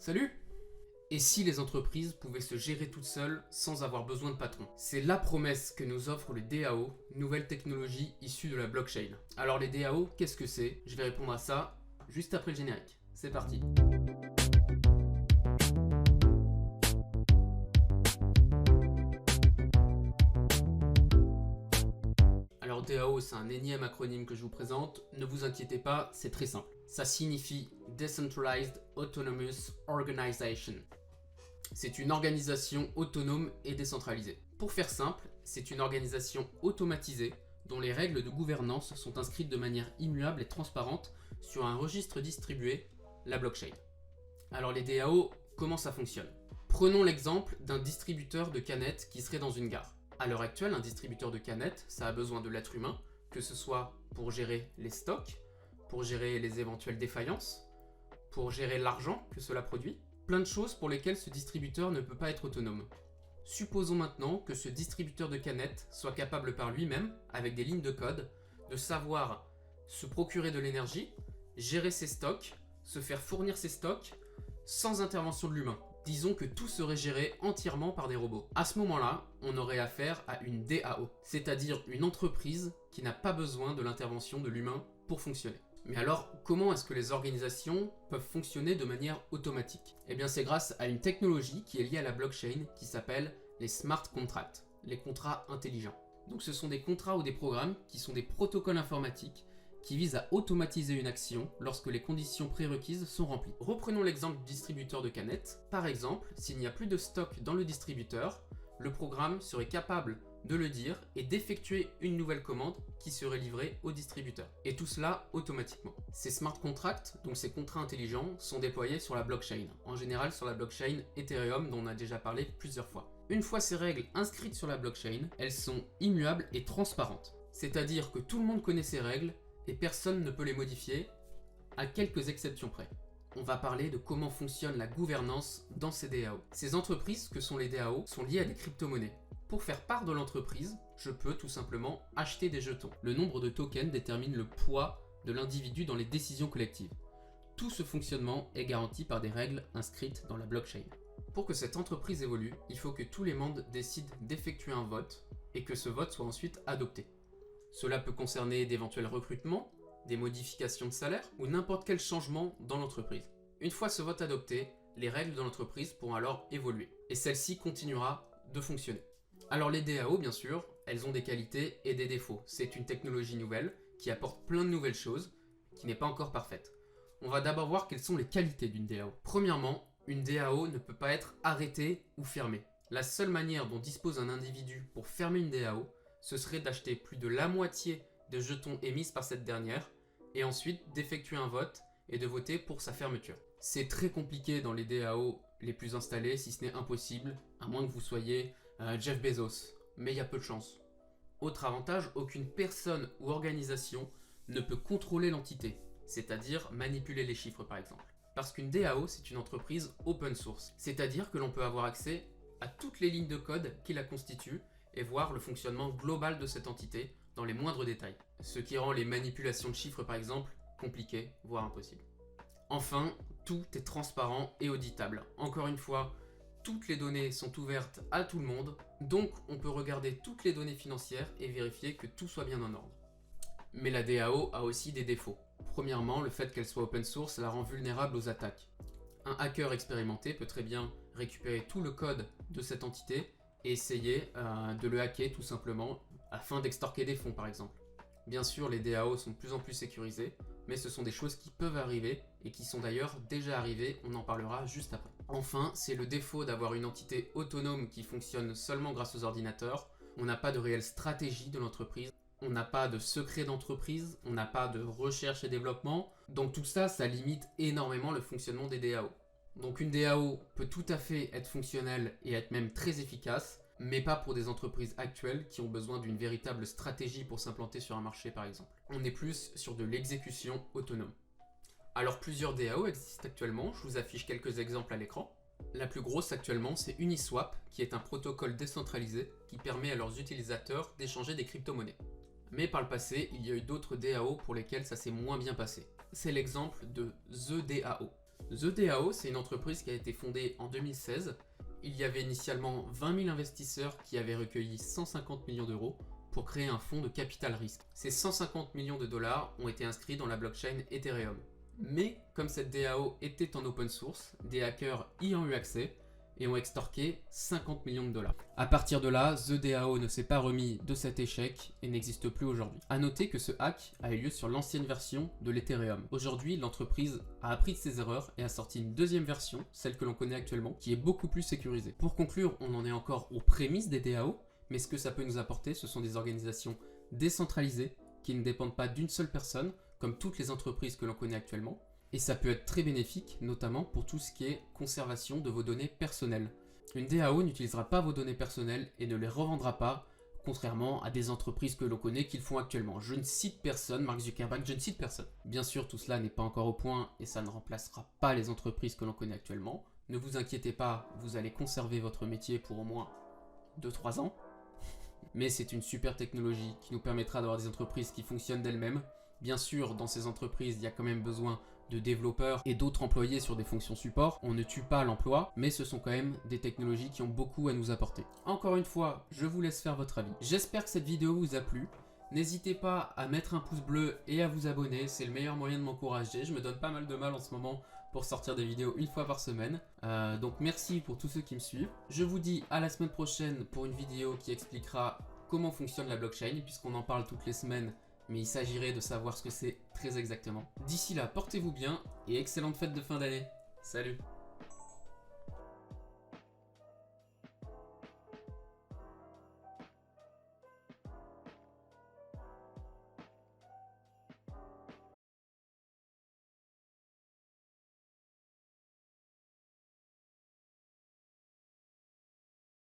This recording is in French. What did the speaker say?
Salut! Et si les entreprises pouvaient se gérer toutes seules sans avoir besoin de patron? C'est la promesse que nous offre le DAO, nouvelle technologie issue de la blockchain. Alors les DAO, qu'est-ce que c'est? Je vais répondre à ça juste après le générique. C'est parti. Alors DAO, c'est un énième acronyme que je vous présente. Ne vous inquiétez pas, c'est très simple. Ça signifie Decentralized Autonomous Organization. C'est une organisation autonome et décentralisée. Pour faire simple, c'est une organisation automatisée dont les règles de gouvernance sont inscrites de manière immuable et transparente sur un registre distribué, la blockchain. Alors les DAO, comment ça fonctionne? Prenons l'exemple d'un distributeur de canettes qui serait dans une gare. À l'heure actuelle, un distributeur de canettes, ça a besoin de l'être humain, que ce soit pour gérer les stocks, pour gérer les éventuelles défaillances, pour gérer l'argent que cela produit, plein de choses pour lesquelles ce distributeur ne peut pas être autonome. Supposons maintenant que ce distributeur de canettes soit capable par lui-même, avec des lignes de code, de savoir se procurer de l'énergie, gérer ses stocks, se faire fournir ses stocks, sans intervention de l'humain. Disons que tout serait géré entièrement par des robots. À ce moment-là, on aurait affaire à une DAO, c'est-à-dire une entreprise qui n'a pas besoin de l'intervention de l'humain pour fonctionner. Mais alors, comment est-ce que les organisations peuvent fonctionner de manière automatique? Eh bien, c'est grâce à une technologie qui est liée à la blockchain qui s'appelle les smart contracts, les contrats intelligents. Donc ce sont des contrats ou des programmes qui sont des protocoles informatiques qui visent à automatiser une action lorsque les conditions prérequises sont remplies. Reprenons l'exemple du distributeur de canettes. Par exemple, s'il n'y a plus de stock dans le distributeur, le programme serait capable de le dire et d'effectuer une nouvelle commande qui serait livrée au distributeur. Et tout cela automatiquement. Ces smart contracts, donc ces contrats intelligents, sont déployés sur la blockchain. En général sur la blockchain Ethereum dont on a déjà parlé plusieurs fois. Une fois ces règles inscrites sur la blockchain, elles sont immuables et transparentes. C'est-à-dire que tout le monde connaît ces règles et personne ne peut les modifier, à quelques exceptions près. On va parler de comment fonctionne la gouvernance dans ces DAO. Ces entreprises que sont les DAO sont liées à des crypto-monnaies. Pour faire part de l'entreprise, je peux tout simplement acheter des jetons. Le nombre de tokens détermine le poids de l'individu dans les décisions collectives. Tout ce fonctionnement est garanti par des règles inscrites dans la blockchain. Pour que cette entreprise évolue, il faut que tous les membres décident d'effectuer un vote et que ce vote soit ensuite adopté. Cela peut concerner d'éventuels recrutements, des modifications de salaire ou n'importe quel changement dans l'entreprise. Une fois ce vote adopté, les règles de l'entreprise pourront alors évoluer et celle-ci continuera de fonctionner. Alors les DAO, bien sûr, elles ont des qualités et des défauts. C'est une technologie nouvelle qui apporte plein de nouvelles choses, qui n'est pas encore parfaite. On va d'abord voir quelles sont les qualités d'une DAO. Premièrement, une DAO ne peut pas être arrêtée ou fermée. La seule manière dont dispose un individu pour fermer une DAO, ce serait d'acheter plus de la moitié des jetons émis par cette dernière, et ensuite d'effectuer un vote et de voter pour sa fermeture. C'est très compliqué dans les DAO les plus installés, si ce n'est impossible, à moins que vous soyez Jeff Bezos, mais il y a peu de chance. Autre avantage, aucune personne ou organisation ne peut contrôler l'entité, c'est-à-dire manipuler les chiffres par exemple. Parce qu'une DAO, c'est une entreprise open source, c'est-à-dire que l'on peut avoir accès à toutes les lignes de code qui la constituent et voir le fonctionnement global de cette entité dans les moindres détails. Ce qui rend les manipulations de chiffres par exemple compliquées, voire impossibles. Enfin, tout est transparent et auditable. Encore une fois, toutes les données sont ouvertes à tout le monde, donc on peut regarder toutes les données financières et vérifier que tout soit bien en ordre. Mais la DAO a aussi des défauts. Premièrement, le fait qu'elle soit open source la rend vulnérable aux attaques. Un hacker expérimenté peut très bien récupérer tout le code de cette entité et essayer de le hacker tout simplement afin d'extorquer des fonds par exemple. Bien sûr, les DAO sont de plus en plus sécurisées, mais ce sont des choses qui peuvent arriver et qui sont d'ailleurs déjà arrivées, on en parlera juste après. Enfin, c'est le défaut d'avoir une entité autonome qui fonctionne seulement grâce aux ordinateurs. On n'a pas de réelle stratégie de l'entreprise, on n'a pas de secret d'entreprise, on n'a pas de recherche et développement, donc tout ça, ça limite énormément le fonctionnement des DAO. Donc une DAO peut tout à fait être fonctionnelle et être même très efficace, mais pas pour des entreprises actuelles qui ont besoin d'une véritable stratégie pour s'implanter sur un marché par exemple. On est plus sur de l'exécution autonome. Alors plusieurs DAO existent actuellement, je vous affiche quelques exemples à l'écran. La plus grosse actuellement c'est Uniswap, qui est un protocole décentralisé qui permet à leurs utilisateurs d'échanger des crypto-monnaies. Mais par le passé, il y a eu d'autres DAO pour lesquels ça s'est moins bien passé. C'est l'exemple de The DAO. The DAO, c'est une entreprise qui a été fondée en 2016. Il y avait initialement 20 000 investisseurs qui avaient recueilli 150 millions d'euros pour créer un fonds de capital risque. Ces 150 millions de dollars ont été inscrits dans la blockchain Ethereum. Mais comme cette DAO était en open source, des hackers y ont eu accès et ont extorqué 50 millions de dollars. À partir de là, The DAO ne s'est pas remis de cet échec et n'existe plus aujourd'hui. A noter que ce hack a eu lieu sur l'ancienne version de l'Ethereum. Aujourd'hui, l'entreprise a appris de ses erreurs et a sorti une deuxième version, celle que l'on connaît actuellement, qui est beaucoup plus sécurisée. Pour conclure, on en est encore aux prémices des DAO, mais ce que ça peut nous apporter, ce sont des organisations décentralisées qui ne dépendent pas d'une seule personne, comme toutes les entreprises que l'on connaît actuellement. Et ça peut être très bénéfique, notamment pour tout ce qui est conservation de vos données personnelles. Une DAO n'utilisera pas vos données personnelles et ne les revendra pas, contrairement à des entreprises que l'on connaît qui le font actuellement. Je ne cite personne, Mark Zuckerberg, je ne cite personne. Bien sûr, tout cela n'est pas encore au point et ça ne remplacera pas les entreprises que l'on connaît actuellement. Ne vous inquiétez pas, vous allez conserver votre métier pour au moins 2-3 ans. Mais c'est une super technologie qui nous permettra d'avoir des entreprises qui fonctionnent d'elles-mêmes. Bien sûr, dans ces entreprises, il y a quand même besoin de développeurs et d'autres employés sur des fonctions support. On ne tue pas l'emploi, mais ce sont quand même des technologies qui ont beaucoup à nous apporter. Encore une fois, je vous laisse faire votre avis. J'espère que cette vidéo vous a plu. N'hésitez pas à mettre un pouce bleu et à vous abonner, c'est le meilleur moyen de m'encourager. Je me donne pas mal de mal en ce moment pour sortir des vidéos une fois par semaine. Donc merci pour tous ceux qui me suivent. Je vous dis à la semaine prochaine pour une vidéo qui expliquera comment fonctionne la blockchain, puisqu'on en parle toutes les semaines. Mais il s'agirait de savoir ce que c'est très exactement. D'ici là, portez-vous bien et excellente fête de fin d'année. Salut!